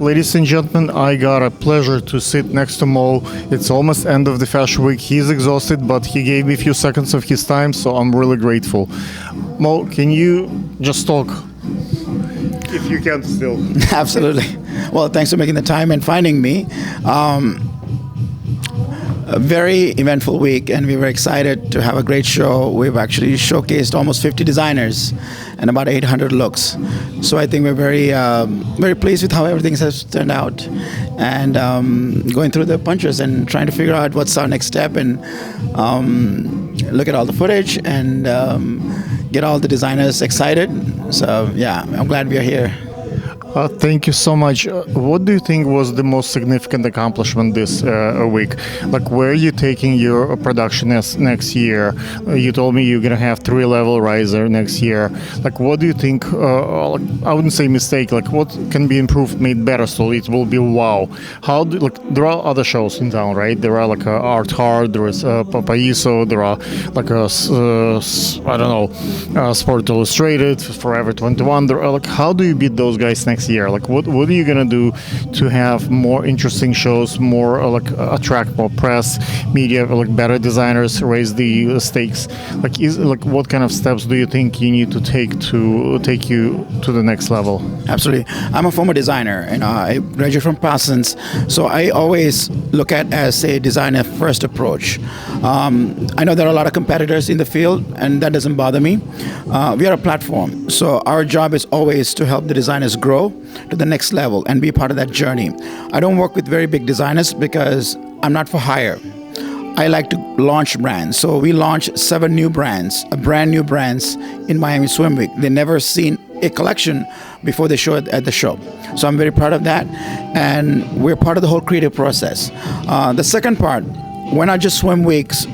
Ladies and gentlemen, I got a pleasure to sit next to Mo. It's almost end of the fashion week. He's exhausted, but he gave me a few seconds of his time, so I'm really grateful. Mo, can you just talk? If you can still. Absolutely. Well, thanks for making the time and finding me. A very eventful week, and we were excited to have a great show. We've actually showcased almost 50 designers and about 800 looks. So I think we're very pleased with how everything has turned out, and going through the punches and trying to figure out what's our next step, and look at all the footage and get all the designers excited. So yeah, I'm glad we are here. Thank you so much. What do you think was the most significant accomplishment this week? Like, where are you taking your production next year? You told me you're going to have 3-level riser next year. Like, what do you think, I wouldn't say mistake, like what can be improved, made better so it will be wow? There are other shows in town, right? There are like Art Hard, there is Papaiso, there are like I don't know, Sport Illustrated, Forever 21. There are, like, how do you beat those guys next year? Like, what are you gonna do to have more interesting shows, more attract more press, media, like better designers, raise the stakes? What kind of steps do you think you need to take you to the next level? Absolutely. I'm a former designer, and I graduated from Parsons, so I always look at as a designer first approach. I know there are a lot of competitors in the field, and that doesn't bother me. We are a platform, so our job is always to help the designers grow to the next level and be part of that journey. I don't work with very big designers because I'm not for hire. I like to launch brands. So we launched 7 new brands, brand new brands in Miami Swim Week. They never seen a collection before they show it at the show. So I'm very proud of that, and we're part of the whole creative process. The second part, we're not just swim weeks,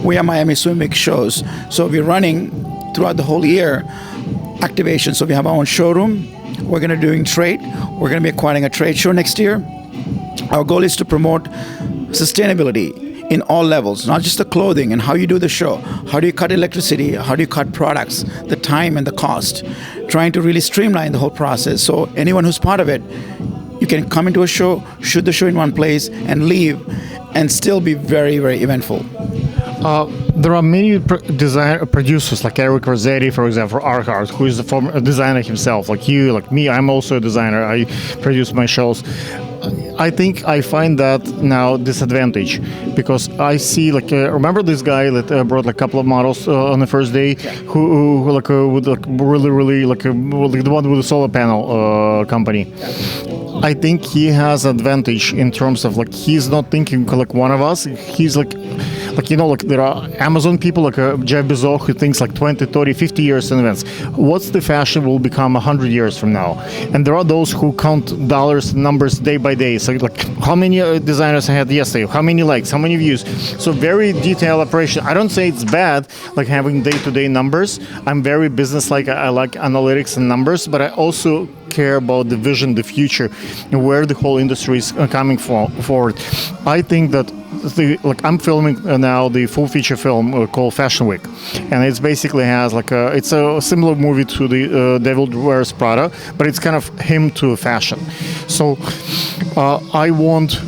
we are Miami Swim Week shows. So we're running throughout the whole year activation. So we have our own showroom. We're going to be doing trade. We're going to be acquiring a trade show next year. Our goal is to promote sustainability in all levels, not just the clothing and how you do the show. How do you cut electricity? How do you cut products? The time and the cost. Trying to really streamline the whole process. So anyone who's part of it, you can come into a show, shoot the show in one place, and leave, and still be very, very eventful. There are many producers like Eric Rossetti, for example, Archart, who is a former designer himself, like you, like me. I'm also a designer. I produce my shows. I think I find that now disadvantage because I see remember this guy that brought a couple of models on the first day, who would really the one with the solar panel company. I think he has advantage in terms of he's not thinking like one of us. He's there are Amazon people like Jeff Bezos who thinks 20, 30, 50 years in advance. What's the fashion will become 100 years from now? And there are those who count dollars, numbers day by day. So how many designers I had yesterday? How many likes? How many views? So very detailed operation. I don't say it's bad having day-to-day numbers. I'm very business-like. I like analytics and numbers, but I also care about the vision, the future, and where the whole industry is coming forward. I think that I'm filming now the full feature film called Fashion Week, and it basically has it's a similar movie to the Devil Wears Prada, but it's kind of him to fashion. So I want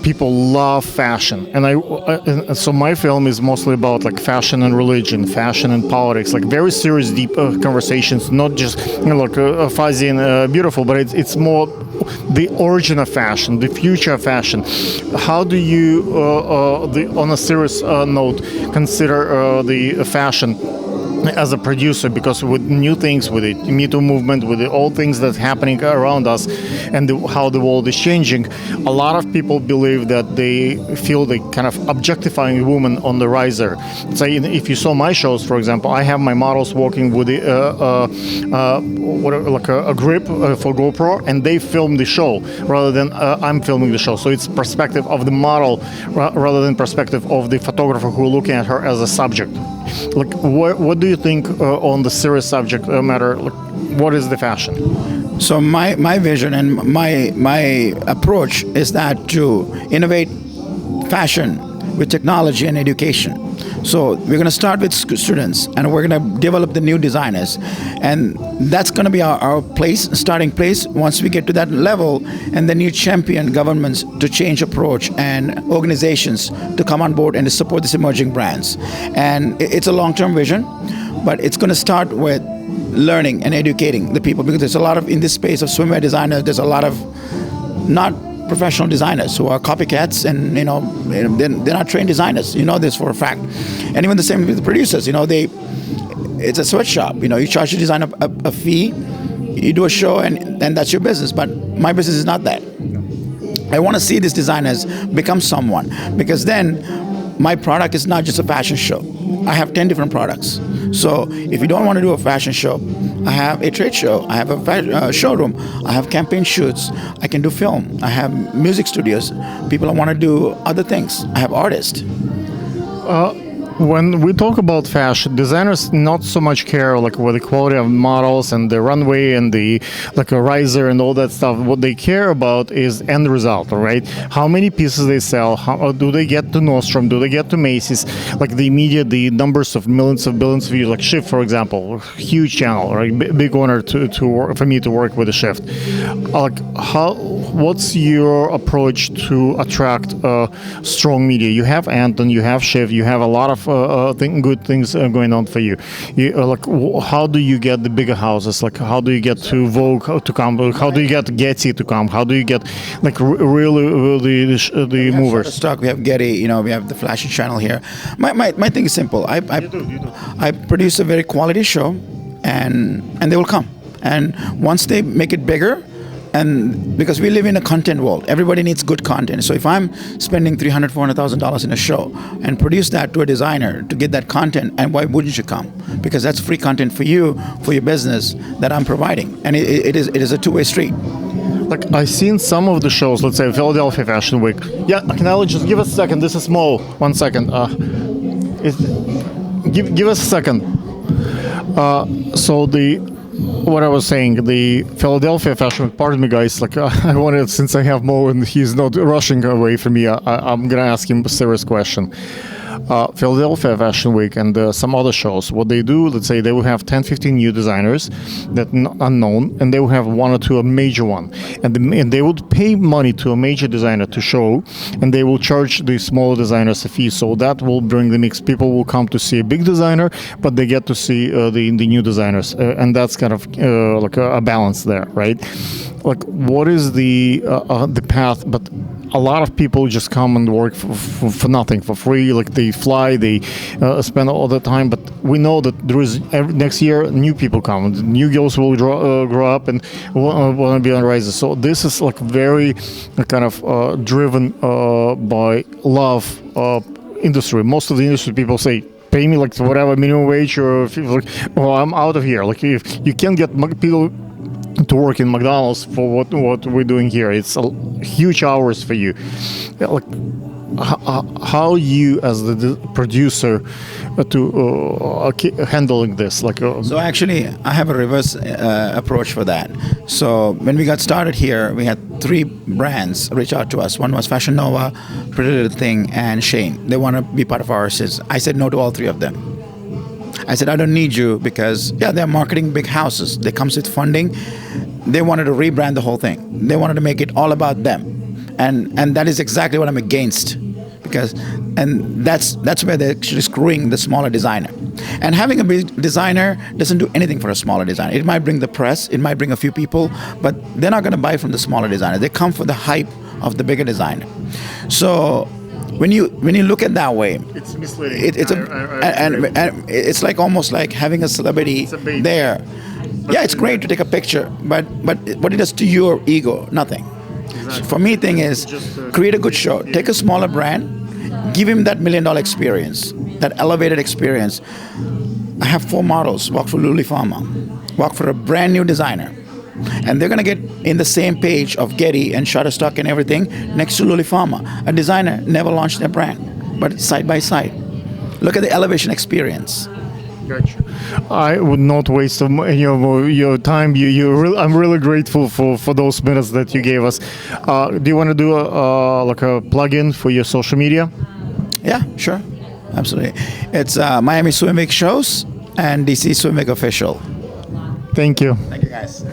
people love fashion, and so my film is mostly about fashion and religion, fashion and politics, very serious, deep conversations, not just fuzzy and beautiful, but it's more the origin of fashion, the future of fashion. How do you, on a serious note, consider the fashion as a producer, because with new things, with the Me Too movement, with all things that's happening around us, and how the world is changing, a lot of people believe that they feel they kind of objectifying women on the riser. So if you saw my shows, for example, I have my models walking with a grip for GoPro, and they film the show rather than I'm filming the show. So it's perspective of the model rather than perspective of the photographer who are looking at her as a subject. What do you think on the serious subject matter? What is the fashion? So my vision and my approach is that to innovate fashion with technology and education. So we're going to start with students, and we're going to develop the new designers, and that's going to be our place, starting place. Once we get to that level, and then you champion governments to change approach and organizations to come on board and to support these emerging brands. And it's a long-term vision, but it's going to start with learning and educating the people, because there's a lot of, in this space of swimwear designers, there's a lot of not professional designers who are copycats, and they're not trained designers. You know this for a fact. And even the same with the producers. It's a sweatshop. You charge your designer a fee, you do a show, and that's your business. But my business is not that. I want to see these designers become someone, because then my product is not just a fashion show. I have 10 different products. So if you don't want to do a fashion show, I have a trade show, I have a showroom, I have campaign shoots, I can do film, I have music studios, people want to do other things, I have artists. When we talk about fashion, designers not so much care with the quality of models and the runway and the a riser and all that stuff. What they care about is end result, right? How many pieces they sell? How do they get to Nordstrom? Do they get to Macy's? The media, the numbers of millions of billions of views. Shift, for example, huge channel, right? Big honor to work, for me to work with the Shift. What's your approach to attract strong media? You have Anton, you have Shift, you have a lot of good things going on for you. How do you get the bigger houses? How do you get to Vogue to come? How do you get Getty to come? How do you get really the movers? Stock. We have Getty. We have the Fashion Channel here. My thing is simple. You do. I produce a very quality show, and they will come. And once they make it bigger, and because we live in a content world, everybody needs good content. So if I'm spending $300,000, $400,000 in a show and produce that to a designer to get that content, and why wouldn't you come? Because that's free content for you, for your business that I'm providing, and it is a two-way street. I've seen some of the shows, let's say Philadelphia Fashion Week. Yeah, can I just give us a second? This is Moe. 1 second. Give us a second. What I was saying, the Philadelphia Fashion Week, pardon me guys, I wanted, since I have Mo and he's not rushing away from me, I'm gonna ask him a serious question. Philadelphia Fashion Week and some other shows, what they do, let's say they will have 10-15 new designers that are known, and they will have one or two a major one, and they would pay money to a major designer to show, and they will charge the smaller designers a fee. So that will bring the mix. People will come to see a big designer, but they get to see the new designers, and that's kind of a balance there, right? What is the path? But a lot of people just come and work for nothing, for free. They fly, they spend all the time. But we know that there is next year new people come, new girls will grow up and want to be on rises. So this is very kind of driven by love industry. Most of the industry people say, pay me whatever minimum wage, or I'm out of here. If you can't get people to work in McDonald's for what we're doing here, it's huge hours for you. How you as the producer to handling this? So actually, I have a reverse approach for that. So when we got started here, we had 3 brands reach out to us. One was Fashion Nova, Pretty Little Thing, and Shane. They want to be part of ours. I said no to all 3 of them. I said, I don't need you, because they're marketing big houses. They comes with funding. They wanted to rebrand the whole thing. They wanted to make it all about them. And that is exactly what I'm against, and that's where they're actually screwing the smaller designer. And having a big designer doesn't do anything for a smaller designer. It might bring the press, it might bring a few people, but they're not going to buy from the smaller designer. They come for the hype of the bigger designer. So when you look at that way, it's misleading. And it's almost like having a celebrity there. It's great to take a picture, but what it does to your ego, nothing. Exactly. For me, thing is, create a good show. Take a smaller brand, give him that $1 million experience, that elevated experience. I have 4 models walk for Lululemon Pharma, walk for a brand new designer, and they're gonna get in the same page of Getty and Shutterstock and everything next to Lululemon Pharma. A designer never launched their brand, but side by side. Look at the elevation experience. Gotcha. I would not waste any of your time. I'm really grateful for those minutes that you gave us. Do you want to do a plug-in for your social media? Yeah, sure. Absolutely. It's Miami Swim Week shows and DC Swim Week official. Thank you. Thank you, guys.